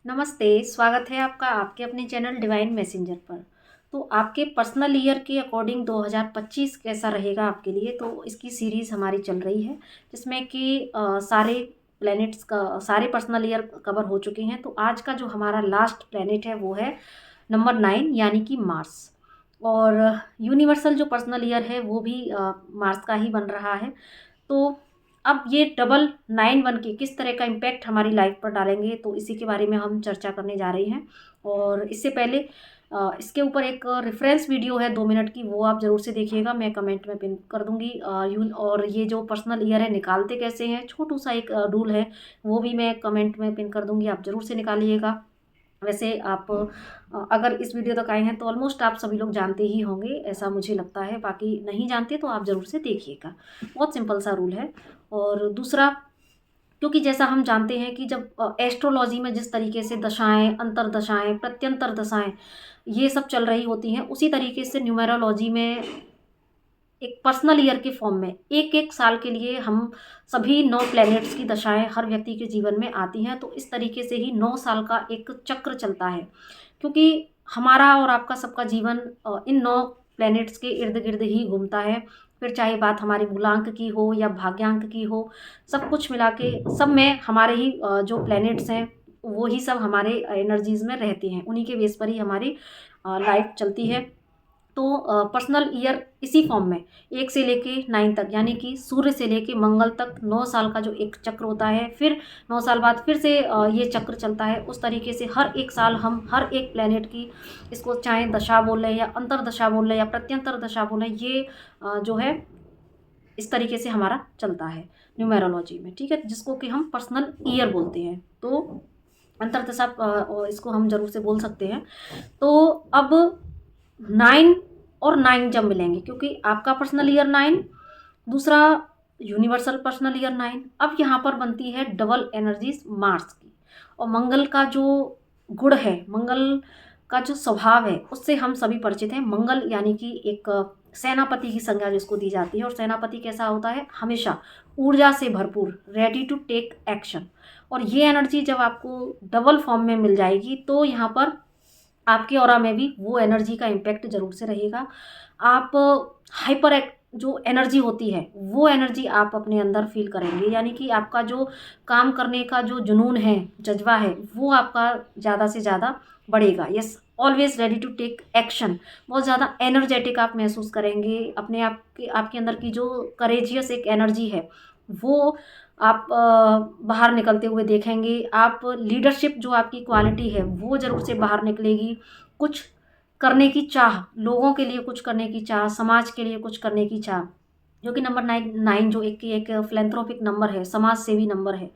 नमस्ते, स्वागत है आपका आपके अपने चैनल डिवाइन मैसेंजर पर। तो आपके पर्सनल ईयर के अकॉर्डिंग 2025 कैसा रहेगा आपके लिए, तो इसकी सीरीज़ हमारी चल रही है जिसमें कि सारे प्लैनेट्स का सारे पर्सनल ईयर कवर हो चुके हैं। तो आज का जो हमारा लास्ट प्लैनेट है वो है नंबर 9 यानी कि मार्स। और यूनिवर्सल जो पर्सनल ईयर है वो भी मार्स का ही बन रहा है। तो अब ये डबल 9 के किस तरह का इम्पैक्ट हमारी लाइफ पर डालेंगे, तो इसी के बारे में हम चर्चा करने जा रहे हैं। और इससे पहले इसके ऊपर एक रेफरेंस वीडियो है 2 मिनट की, वो आप ज़रूर से देखिएगा, मैं कमेंट में पिन कर दूंगी। और ये जो पर्सनल ईयर है निकालते कैसे हैं, छोटू सा एक रूल है, वो भी मैं कमेंट में पिन कर दूंगी, आप ज़रूर से निकालिएगा। वैसे आप अगर इस वीडियो तक आए हैं तो ऑलमोस्ट आप सभी लोग जानते ही होंगे, ऐसा मुझे लगता है। बाकी नहीं जानते तो आप ज़रूर से देखिएगा, बहुत सिंपल सा रूल है। और दूसरा, क्योंकि जैसा हम जानते हैं कि जब एस्ट्रोलॉजी में जिस तरीके से दशाएं, अंतरदशाएं, प्रत्यंतर दशाएं ये सब चल रही होती हैं, उसी तरीके से न्यूमेरोलॉजी में एक पर्सनल ईयर के फॉर्म में एक एक साल के लिए हम सभी 9 प्लैनेट्स की दशाएं हर व्यक्ति के जीवन में आती हैं। तो इस तरीके से ही 9 साल का एक चक्र चलता है, क्योंकि हमारा और आपका सबका जीवन इन 9 प्लैनेट्स के इर्द गिर्द ही घूमता है। फिर चाहे बात हमारे मूलांक की हो या भाग्यांक की हो, सब कुछ मिला के सब में हमारे ही जो प्लैनेट्स हैं वो ही सब हमारे एनर्जीज में रहते हैं, उन्हीं के बेस पर ही हमारी लाइफ चलती है। तो पर्सनल ईयर इसी फॉर्म में 1 से लेके 9 तक, यानी कि सूर्य से लेके मंगल तक 9 साल का जो एक चक्र होता है, फिर 9 साल बाद फिर से ये चक्र चलता है। उस तरीके से हर एक साल हम हर एक प्लेनेट की, इसको चाहे दशा बोल लें या अंतर दशा बोल लें या प्रत्यंतर दशा बोल लें, ये जो है इस तरीके से हमारा चलता है न्यूमेरोलॉजी में, ठीक है, जिसको कि हम पर्सनल ईयर बोलते हैं। तो अंतरदशा इसको हम जरूर से बोल सकते हैं। तो अब 9 और 9 जब मिलेंगे, क्योंकि आपका पर्सनल ईयर 9, दूसरा यूनिवर्सल पर्सनल ईयर 9, अब यहाँ पर बनती है डबल एनर्जीज मार्स की। और मंगल का जो गुण है, मंगल का जो स्वभाव है, उससे हम सभी परिचित हैं। मंगल यानी कि एक सेनापति की संज्ञा जिसको दी जाती है, और सेनापति कैसा होता है, हमेशा ऊर्जा से भरपूर, रेडी टू टेक एक्शन। और ये एनर्जी जब आपको डबल फॉर्म में मिल जाएगी तो यहाँ पर आपके ऑरा में भी वो एनर्जी का इम्पैक्ट जरूर से रहेगा। आप हाइपर जो एनर्जी होती है वो एनर्जी आप अपने अंदर फील करेंगे, यानी कि आपका जो काम करने का जो जुनून है, जज्बा है, वो आपका ज़्यादा से ज़्यादा बढ़ेगा। Yes, always ready to take action, बहुत ज़्यादा एनर्जेटिक आप महसूस करेंगे। अपने आप के आपके अंदर की जो करेजियस एक एनर्जी है वो आप बाहर निकलते हुए देखेंगे। आप लीडरशिप जो आपकी क्वालिटी है वो ज़रूर से बाहर निकलेगी। कुछ करने की चाह, लोगों के लिए कुछ करने की चाह, समाज के लिए कुछ करने की चाह, जो कि नंबर 9 जो एक फिलेंथ्रोपिक नंबर है, समाज सेवी नंबर है,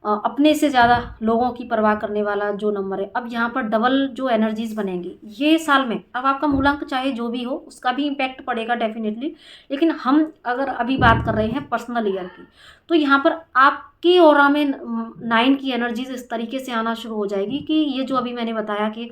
अपने से ज़्यादा लोगों की परवाह करने वाला जो नंबर है। अब यहाँ पर डबल जो एनर्जीज बनेंगी ये साल में, अब आपका मूलांक चाहे जो भी हो उसका भी इम्पैक्ट पड़ेगा डेफिनेटली, लेकिन हम अगर अभी बात कर रहे हैं पर्सनल ईयर की, तो यहाँ पर आपकी ऑरा में 9 की एनर्जीज इस तरीके से आना शुरू हो जाएगी कि ये जो अभी मैंने बताया कि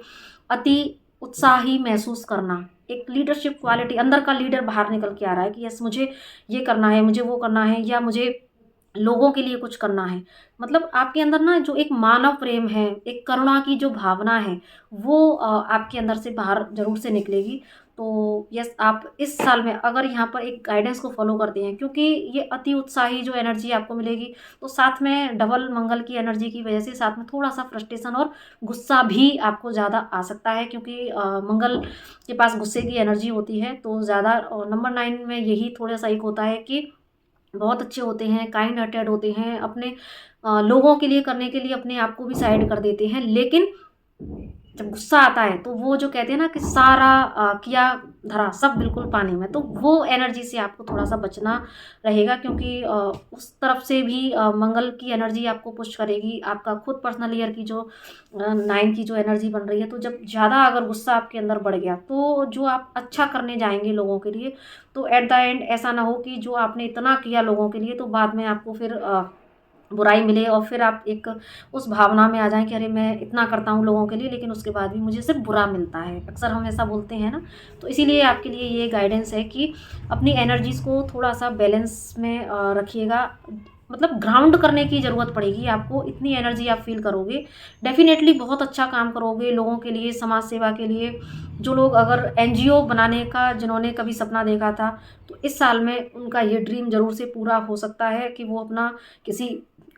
अति उत्साही महसूस करना, एक लीडरशिप क्वालिटी, अंदर का लीडर बाहर निकल के आ रहा है कि यस मुझे ये करना है, मुझे वो करना है, या मुझे लोगों के लिए कुछ करना है। मतलब आपके अंदर ना जो एक मानव प्रेम है, एक करुणा की जो भावना है, वो आपके अंदर से बाहर ज़रूर से निकलेगी। तो यस, आप इस साल में अगर यहाँ पर एक गाइडेंस को फॉलो करते हैं, क्योंकि ये अति उत्साही जो एनर्जी आपको मिलेगी, तो साथ में डबल मंगल की एनर्जी की वजह से साथ में थोड़ा सा फ्रस्ट्रेशन और गुस्सा भी आपको ज़्यादा आ सकता है, क्योंकि मंगल के पास गुस्से की एनर्जी होती है। तो ज़्यादा नंबर 9 में यही थोड़ा सा एक होता है कि बहुत अच्छे होते हैं, काइंड हार्टेड होते हैं, अपने लोगों के लिए करने के लिए अपने आप को भी साइड कर देते हैं। लेकिन जब गुस्सा आता है तो वो जो कहते हैं ना कि सारा किया धरा सब बिल्कुल पानी में, तो वो एनर्जी से आपको थोड़ा सा बचना रहेगा, क्योंकि उस तरफ से भी मंगल की एनर्जी आपको पुश करेगी। आपका खुद पर्सनल ईयर की जो 9 की जो एनर्जी बन रही है, तो जब ज़्यादा अगर गुस्सा आपके अंदर बढ़ गया तो जो आप अच्छा करने जाएंगे लोगों के लिए, तो एट द एंड ऐसा ना हो कि जो आपने इतना किया लोगों के लिए तो बाद में आपको फिर बुराई मिले, और फिर आप एक उस भावना में आ जाएं कि अरे मैं इतना करता हूँ लोगों के लिए लेकिन उसके बाद भी मुझे सिर्फ बुरा मिलता है। अक्सर हम ऐसा बोलते हैं ना। तो इसीलिए आपके लिए ये गाइडेंस है कि अपनी एनर्जीज़ को थोड़ा सा बैलेंस में रखिएगा। मतलब ग्राउंड करने की ज़रूरत पड़ेगी आपको, इतनी एनर्जी आप फील करोगे। डेफिनेटली बहुत अच्छा काम करोगे लोगों के लिए, समाज सेवा के लिए। जो लोग अगर एनजीओ बनाने का जिन्होंने कभी सपना देखा था, तो इस साल में उनका ये ड्रीम ज़रूर से पूरा हो सकता है कि वो अपना किसी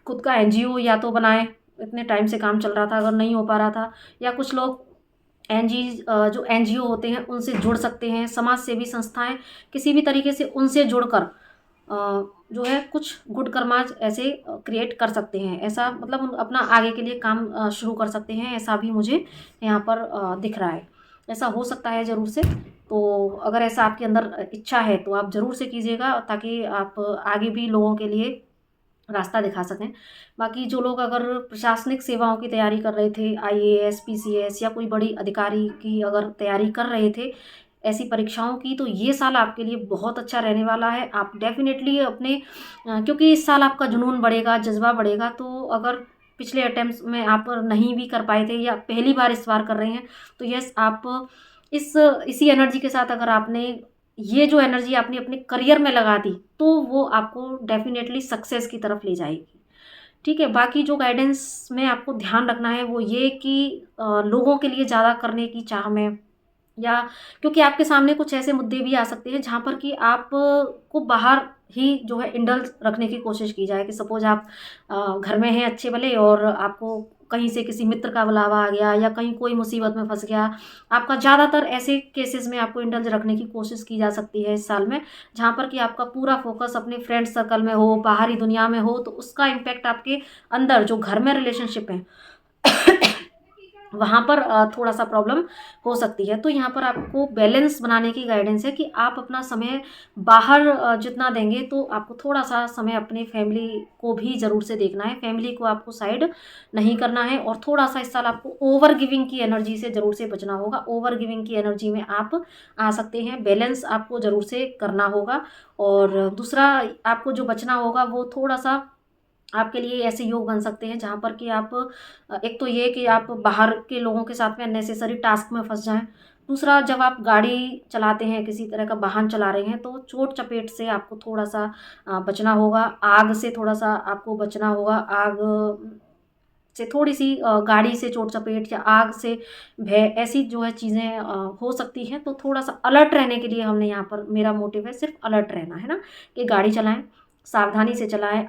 खुद का एनजीओ या तो बनाएं। इतने टाइम से काम चल रहा था, अगर नहीं हो पा रहा था, या कुछ लोग जो एनजीओ होते हैं उनसे जुड़ सकते हैं। समाज सेवी संस्थाएं किसी भी तरीके से उनसे जुड़कर जो है कुछ गुड कर्माज ऐसे क्रिएट कर सकते हैं। ऐसा मतलब अपना आगे के लिए काम शुरू कर सकते हैं, ऐसा भी मुझे यहाँ पर दिख रहा है। ऐसा हो सकता है ज़रूर से। तो अगर ऐसा आपके अंदर इच्छा है तो आप ज़रूर से कीजिएगा, ताकि आप आगे भी लोगों के लिए रास्ता दिखा सकें। बाकी जो लोग अगर प्रशासनिक सेवाओं की तैयारी कर रहे थे, आईएएस, पीसीएस या कोई बड़ी अधिकारी की अगर तैयारी कर रहे थे ऐसी परीक्षाओं की, तो ये साल आपके लिए बहुत अच्छा रहने वाला है। आप डेफिनेटली अपने क्योंकि इस साल आपका जुनून बढ़ेगा, जज्बा बढ़ेगा। तो अगर पिछले अटेम्प्ट्स में आप नहीं भी कर पाए थे या पहली बार इस बार कर रहे हैं, तो यस, आप इसी एनर्जी के साथ अगर आपने ये जो एनर्जी आपने अपने करियर में लगा दी, तो वो आपको डेफिनेटली सक्सेस की तरफ ले जाएगी। ठीक है, बाकी जो गाइडेंस में आपको ध्यान रखना है वो ये कि लोगों के लिए ज़्यादा करने की चाह में, या क्योंकि आपके सामने कुछ ऐसे मुद्दे भी आ सकते हैं जहाँ पर कि आप को बाहर ही जो है इंडल्ज रखने की कोशिश की जाए। कि सपोज आप घर में हैं अच्छे भले, और आपको कहीं से किसी मित्र का बुलावा आ गया या कहीं कोई मुसीबत में फंस गया। आपका ज़्यादातर ऐसे केसेस में आपको इंडल्ज रखने की कोशिश की जा सकती है इस साल में, जहाँ पर कि आपका पूरा फोकस अपने फ्रेंड सर्कल में हो, बाहरी दुनिया में हो, तो उसका इम्पैक्ट आपके अंदर जो घर में रिलेशनशिप है वहाँ पर थोड़ा सा प्रॉब्लम हो सकती है। तो यहाँ पर आपको बैलेंस बनाने की गाइडेंस है कि आप अपना समय बाहर जितना देंगे, तो आपको थोड़ा सा समय अपने फैमिली को भी ज़रूर से देखना है। फैमिली को आपको साइड नहीं करना है, और थोड़ा सा इस साल आपको ओवर गिविंग की एनर्जी से ज़रूर से बचना होगा। ओवर गिविंग की एनर्जी में आप आ सकते हैं, बैलेंस आपको ज़रूर से करना होगा। और दूसरा आपको जो बचना होगा वो थोड़ा सा आपके लिए ऐसे योग बन सकते हैं जहाँ पर कि आप एक तो ये कि आप बाहर के लोगों के साथ में अननेसेसरी टास्क में फंस जाएं। दूसरा, जब आप गाड़ी चलाते हैं, किसी तरह का वाहन चला रहे हैं, तो चोट चपेट से आपको थोड़ा सा बचना होगा। आग से थोड़ा सा आपको बचना होगा। आग से थोड़ी सी गाड़ी से चोट चपेट या आग से भय, ऐसी जो है चीज़ें हो सकती हैं। तो थोड़ा सा अलर्ट रहने के लिए हमने यहाँ पर, मेरा मोटिव है सिर्फ अलर्ट रहना, है ना, कि गाड़ी चलाएं, सावधानी से चलाएं।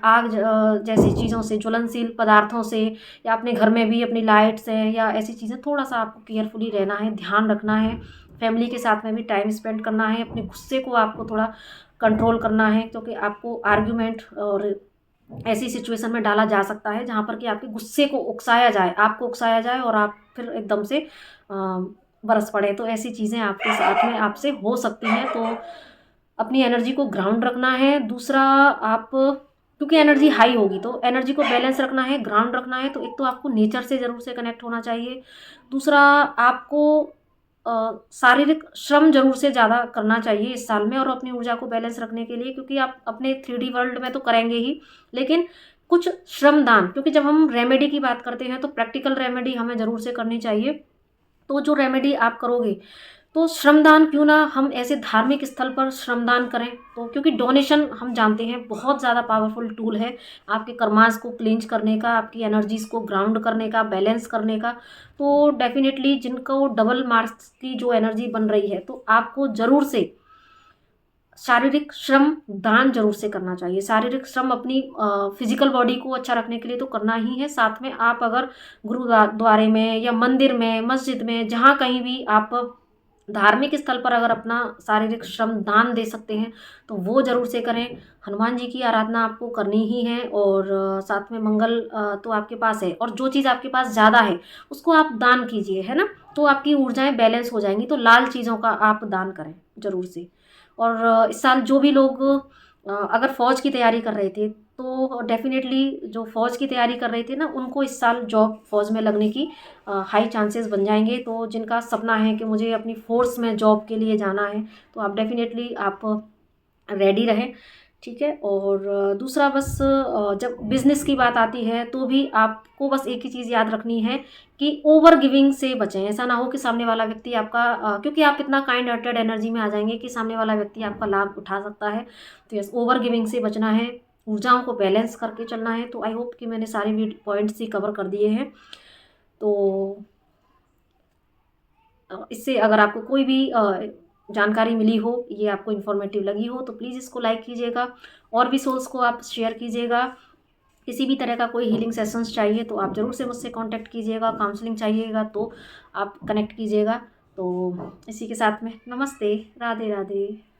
जैसी चीज़ों से, ज्वलनशील पदार्थों से, या अपने घर में भी अपनी लाइट से या ऐसी चीज़ें, थोड़ा सा आपको केयरफुली रहना है, ध्यान रखना है। फैमिली के साथ में भी टाइम स्पेंड करना है। अपने गुस्से को आपको थोड़ा कंट्रोल करना है, क्योंकि आपको आर्ग्यूमेंट और ऐसी सिचुएशन में डाला जा सकता है जहाँ पर कि आपके गुस्से को उकसाया जाए, आपको उकसाया जाए और आप फिर एकदम से बरस पड़े। तो ऐसी चीज़ें आपके साथ में आपसे हो सकती हैं। तो अपनी एनर्जी को ग्राउंड रखना है। दूसरा, आप क्योंकि एनर्जी हाई होगी तो एनर्जी को बैलेंस रखना है, ग्राउंड रखना है। तो एक तो आपको नेचर से ज़रूर से कनेक्ट होना चाहिए। दूसरा, आपको शारीरिक श्रम ज़रूर से ज़्यादा करना चाहिए इस साल में, और अपनी ऊर्जा को बैलेंस रखने के लिए, क्योंकि आप अपने 3D वर्ल्ड में तो करेंगे ही, लेकिन कुछ श्रमदान, क्योंकि जब हम रेमेडी की बात करते हैं तो प्रैक्टिकल रेमेडी हमें ज़रूर से करनी चाहिए। तो जो रेमेडी आप करोगे, तो श्रमदान क्यों ना हम ऐसे धार्मिक स्थल पर श्रमदान करें। तो क्योंकि डोनेशन हम जानते हैं बहुत ज़्यादा पावरफुल टूल है आपके कर्मास को क्लींज करने का, आपकी एनर्जीज़ को ग्राउंड करने का, बैलेंस करने का। तो डेफिनेटली जिनको डबल मार्क्स की जो एनर्जी बन रही है, तो आपको ज़रूर से शारीरिक श्रम दान जरूर से करना चाहिए। शारीरिक श्रम अपनी फिजिकल बॉडी को अच्छा रखने के लिए तो करना ही है। साथ में आप अगर गुरुद्वारे में या मंदिर में, मस्जिद में, जहाँ कहीं भी आप धार्मिक स्थल पर अगर अपना शारीरिक श्रम दान दे सकते हैं, तो वो ज़रूर से करें। हनुमान जी की आराधना आपको करनी ही है, और साथ में मंगल तो आपके पास है, और जो चीज़ आपके पास ज़्यादा है उसको आप दान कीजिए, है ना। तो आपकी ऊर्जाएं बैलेंस हो जाएंगी। तो लाल चीज़ों का आप दान करें ज़रूर से। और इस साल जो भी लोग अगर फ़ौज की तैयारी कर रहे थे, तो डेफिनेटली जो फ़ौज की तैयारी कर रहे थे ना, उनको इस साल जॉब फ़ौज में लगने की हाई चांसेस बन जाएंगे। तो जिनका सपना है कि मुझे अपनी फ़ोर्स में जॉब के लिए जाना है, तो आप डेफिनेटली आप रेडी रहें, ठीक है। और दूसरा, बस जब बिज़नेस की बात आती है तो भी आपको बस एक ही चीज़ याद रखनी है कि ओवर गिविंग से बचें। ऐसा ना हो कि सामने वाला व्यक्ति आपका क्योंकि आप इतना काइंड हार्टेड एनर्जी में आ जाएंगे कि सामने वाला व्यक्ति आपका लाभ उठा सकता है। तो यस, ओवर गिविंग से बचना है। ऊर्जाओं को बैलेंस करके चलना है। तो आई होप कि मैंने सारे पॉइंट्स ही कवर कर दिए हैं। तो इससे अगर आपको कोई भी जानकारी मिली हो, ये आपको इन्फॉर्मेटिव लगी हो, तो प्लीज़ इसको लाइक कीजिएगा और भी सोल्स को आप शेयर कीजिएगा। किसी भी तरह का कोई हीलिंग सेशंस चाहिए तो आप ज़रूर से मुझसे कांटेक्ट कीजिएगा, काउंसलिंग चाहिएगा तो आप कनेक्ट कीजिएगा। तो इसी के साथ में नमस्ते, राधे राधे।